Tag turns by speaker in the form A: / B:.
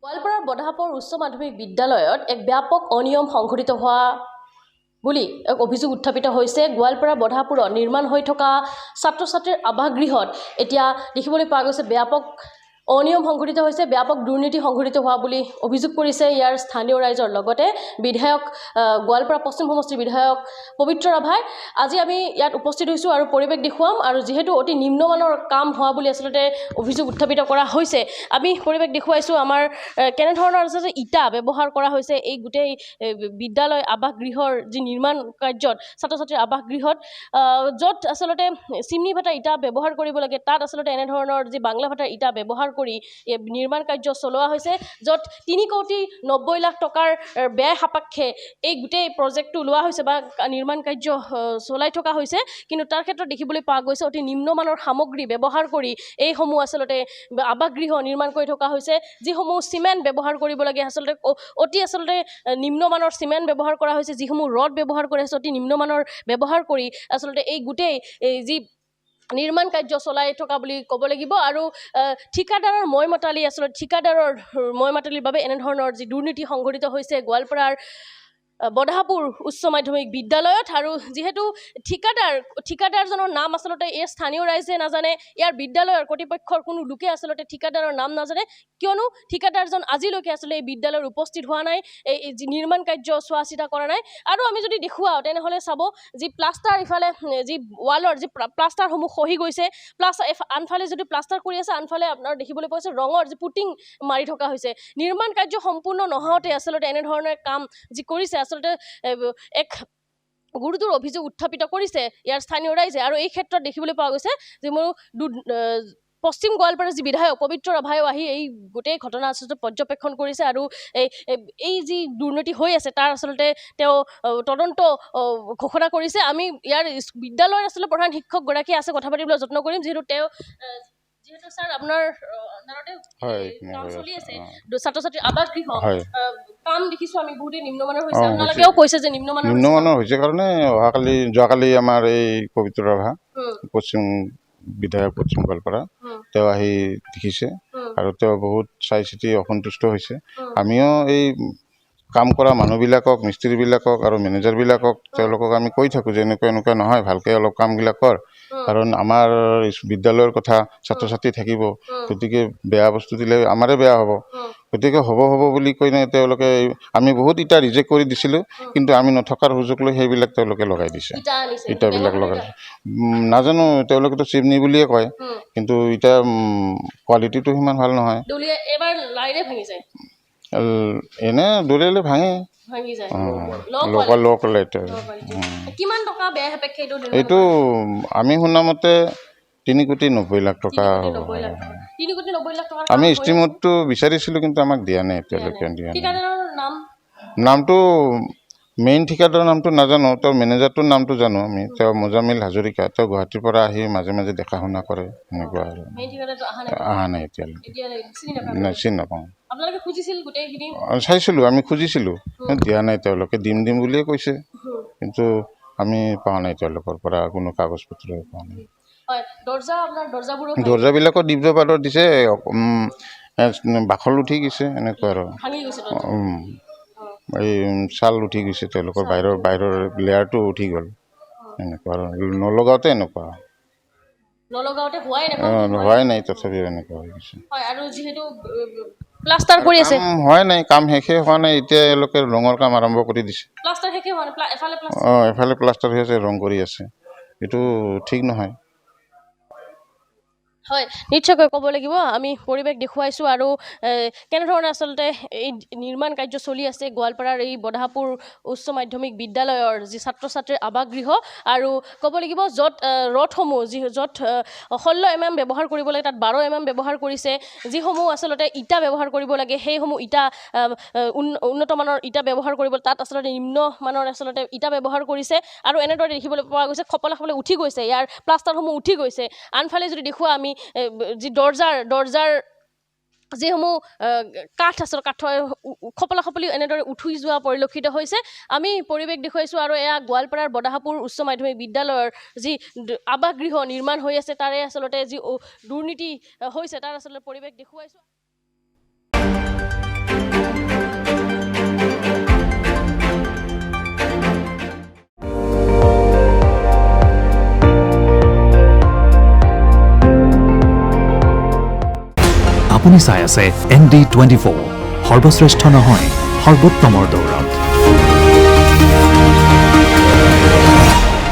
A: গোৱালপাৰাৰ বধাপুৰ উচ্চ মাধ্যমিক বিদ্যালয়ত এক ব্যাপক অনিয়ম সংঘটিত হোৱা বুলি এক অভিযোগ উত্থাপিত হৈছে। গোৱালপাৰা বধাপুৰত নিৰ্মাণ হৈ থকা ছাত্ৰ ছাত্ৰীৰ আৱাসগৃহত এতিয়া দেখিবলৈ পোৱা গৈছে ব্যাপক অনিয়ম সংঘটিত হৈছে, ব্যাপক দুৰ্নীতি সংঘটিত হোৱা বুলি অভিযোগ কৰিছে ইয়াৰ স্থানীয় ৰাইজৰ লগতে বিধায়ক গোৱালপাৰা পশ্চিম সমষ্টিৰ বিধায়ক পবিত্ৰ ৰাভাই। আজি আমি ইয়াত উপস্থিত হৈছোঁ আৰু পৰিৱেশ দেখুৱাম আৰু যিহেতু অতি নিম্নমানৰ কাম হোৱা বুলি আচলতে অভিযোগ উত্থাপিত কৰা হৈছে, আমি পৰিৱেশ দেখুৱাইছোঁ আমাৰ কেনেধৰণৰ আছে যে ইটা ব্যৱহাৰ কৰা হৈছে এই গোটেই বিদ্যালয় আৱাসগৃহৰ যি নিৰ্মাণ কাৰ্যত ছাত্ৰ ছাত্ৰীৰ আৱাসগৃহত য'ত আচলতে চিমনি ভাটা ইটা ব্যৱহাৰ কৰিব লাগে তাত আচলতে এনেধৰণৰ যি বাংলা ভাটাৰ ইটা ব্যৱহাৰ কৰি নিৰ্মাণ কাৰ্য চলোৱা হৈছে, য'ত ৩,৯০,০০,০০০ টকাৰ ব্যয় সাপেক্ষে এই গোটেই প্ৰজেক্টটো লোৱা হৈছে বা নিৰ্মাণ কাৰ্য চলাই থকা হৈছে। কিন্তু তাৰ ক্ষেত্ৰত দেখিবলৈ পোৱা গৈছে অতি নিম্নমানৰ সামগ্ৰী ব্যৱহাৰ কৰি এইসমূহ আচলতে আৱাসগৃহ নিৰ্মাণ কৰি থকা হৈছে, যিসমূহ চিমেণ্ট ব্যৱহাৰ কৰিব লাগে আচলতে অতি নিম্নমানৰ চিমেণ্ট ব্যৱহাৰ কৰা হৈছে, যিসমূহ ৰড ব্যৱহাৰ কৰা হৈছে অতি নিম্নমানৰ ব্যৱহাৰ কৰি আচলতে এই গোটেই যি নিৰ্মাণ কাৰ্য চলাই থকা বুলি ক'ব লাগিব। আৰু ঠিকাদাৰৰ ময়মাতালিৰ বাবে এনেধৰণৰ যি দুৰ্নীতি সংঘটিত হৈছে গোৱালপাৰাৰ বধাপুৰ উচ্চ মাধ্যমিক বিদ্যালয়ত। আৰু যিহেতু ঠিকাদাৰজনৰ নাম আচলতে এই স্থানীয় ৰাইজে নাজানে, ইয়াৰ বিদ্যালয়ৰ কৰ্তৃপক্ষৰ কোনো লোকে আচলতে ঠিকাদাৰৰ নাম নাজানে, কিয়নো ঠিকাদাৰজন আজিলৈকে আচলতে এই বিদ্যালয়ত উপস্থিত হোৱা নাই, এই যি নিৰ্মাণ কাৰ্য চোৱা চিতা কৰা নাই। আৰু আমি যদি দেখুৱাওঁ তেনেহ'লে চাব যি প্লাষ্টাৰ ইফালে যি ৱালৰ যি প্লাষ্টাৰসমূহ খহি গৈছে, আনফালে যদি প্লাষ্টাৰ কৰি আছে আনফালে আপোনাৰ দেখিবলৈ পোৱা হৈছে ৰঙৰ যি পুটিং মাৰি থকা হৈছে। নিৰ্মাণ কাৰ্য সম্পূৰ্ণ নহওঁতে আচলতে এনেধৰণৰ কাম যি কৰিছে আচলতে এক গুৰুতৰ অভিযোগ উত্থাপিত কৰিছে ইয়াৰ স্থানীয় ৰাইজে। আৰু এই ক্ষেত্ৰত দেখিবলৈ পোৱা গৈছে যে মোৰ পশ্চিম গোৱালপাৰাৰ যি বিধায়ক পবিত্ৰ ৰাভায়ো আহি এই গোটেই ঘটনা আচলতে পৰ্যবেক্ষণ কৰিছে আৰু এই যি দুৰ্নীতি হৈ আছে তাৰ আচলতে তেওঁ তদন্ত ঘোষণা কৰিছে। আমি ইয়াৰ বিদ্যালয়ৰ আচলতে প্ৰধান শিক্ষকগৰাকী আছে, কথা পাতিবলৈ যত্ন কৰিম, যিহেতু ছাৰ আপোনাৰ কাম চলি আছে ছাত্ৰ ছাত্ৰীৰ আৱাসগৃহ কাম দেখিছোঁ আমি বহুতেই নিম্নমানৰ হৈছে, আপোনালোকেও কৈছে যে নিম্নমানৰ
B: হৈছে কাৰণে যোৱাকালি আমাৰ এই পবিত্ৰ ৰাভা পশ্চিম বিধায়ক পশ্চিম গোৱালপাৰা তেওঁ আহি দেখিছে আৰু তেওঁ বহুত চাই চিতি অসন্তুষ্ট হৈছে। আমিও এই কাম কৰা মানুহবিলাকক মিস্ত্ৰীবিলাকক আৰু মেনেজাৰবিলাকক তেওঁলোকক আমি কৈ থাকোঁ যে এনেকুৱা নহয়, ভালকৈ অলপ কামবিলাক কৰ, কাৰণ আমাৰ বিদ্যালয়ৰ কথা ছাত্ৰ ছাত্ৰী থাকিব, গতিকে বেয়া বস্তু দিলে আমাৰে বেয়া হ'ব, গতিকে হ'ব বুলি কৈ নাই তেওঁলোকে আমি বহুত ইটা ৰিজেক্ট কৰি দিছিলোঁ, কিন্তু আমি নথকাৰ সুযোগ লৈ সেইবিলাক তেওঁলোকে লগাই দিছে, ইটাবিলাক লগাই নাজানো তেওঁলোকেতো চিমনি বুলিয়ে কয়, কিন্তু ইটা কোৱালিটিটো সিমান ভাল নহয়, এনে দৌৰিলে ভাঙে এইটো আমি শুনামতে 3,90,00,000 টকা হ'ব। আমি ইষ্টিমেটটো বিচাৰিছিলোঁ কিন্তু আমাক দিয়া নাই এতিয়ালৈকে। নামটো মেইন ঠিকাদাৰৰ নামটো নাজানো, তেওঁৰ মেনেজাৰটোৰ নামটো জানো আমি, তেওঁ মোজামিল হাজৰিকা, তেওঁ গুৱাহাটীৰ পৰা আহি মাজে মাজে দেখা শুনা কৰে, এনেকুৱা আৰু অহা নাই এতিয়ালৈকে, নাই চিনি নাপাওঁ। চাইছিলোঁ, আমি খুজিছিলোঁ, দিয়া নাই, তেওঁলোকে দিম বুলিয়ে কৈছে, কিন্তু আমি পোৱা নাই তেওঁলোকৰ পৰা কোনো কাগজ পত্ৰ পোৱা নাই। দৰ্জাবিলাকো ডিব্ৰুগড়ত দিছে, বাখল উঠি গৈছে এনেকুৱা আৰু এই ছাল উঠি গৈছে, তেওঁলোকৰ বাহিৰৰ লেয়াৰটো উঠি গ'ল, এনেকুৱা আৰু নলগাওঁতে এনেকুৱা হোৱাই নাই, তথাপিও এনেকুৱা হৈ গৈছে। হোৱাই নাই, কাম শেষে হোৱা নাই, এতিয়া এওঁলোকে ৰঙৰ কাম আৰম্ভ কৰি দিছে। এফালে প্লাষ্টাৰ হৈ আছে, ৰং কৰি আছে, এইটো ঠিক নহয়।
A: হয়, নিশ্চয়কৈ ক'ব লাগিব, আমি পৰিৱেশ দেখুৱাইছোঁ আৰু কেনেধৰণে আচলতে এই নিৰ্মাণ কাৰ্য চলি আছে গোৱালপাৰাৰ এই বধাপুৰ উচ্চ মাধ্যমিক বিদ্যালয়ৰ যি ছাত্ৰ ছাত্ৰীৰ আৱাসগৃহ। আৰু ক'ব লাগিব য'ত ৰডসমূহ য'ত 16 mm ব্যৱহাৰ কৰিব লাগে তাত 12 mm ব্যৱহাৰ কৰিছে, যিসমূহ আচলতে ইটা ব্যৱহাৰ কৰিব লাগে সেইসমূহ ইটা উন্নতমানৰ ইটা ব্যৱহাৰ কৰিব, তাত আচলতে নিম্নমানৰ আচলতে ইটা ব্যৱহাৰ কৰিছে। আৰু এনেদৰে দেখিবলৈ পোৱা গৈছে খপলা উঠি গৈছে, ইয়াৰ প্লাষ্টাৰসমূহ উঠি গৈছে। আনফালে যদি দেখুওৱা আমি যি দৰ্জাৰ যিসমূহ কাঠ আচলতে কাঠৰ খপলি এনেদৰে উঠি যোৱা পৰিলক্ষিত হৈছে। আমি পৰিৱেশ দেখুৱাইছোঁ আৰু এয়া গোৱালপাৰাৰ বধাপুৰ উচ্চ মাধ্যমিক বিদ্যালয়ৰ যি আৱাসগৃহ নিৰ্মাণ হৈ আছে তাৰে আচলতে যি দুৰ্নীতি হৈছে তাৰ আচলতে পৰিৱেশ দেখুৱাইছোঁ।
C: আপুনি চাই আছে ND24 সৰ্বশ্ৰেষ্ঠ নহয় সৰ্বোত্তমৰ দৌৰত।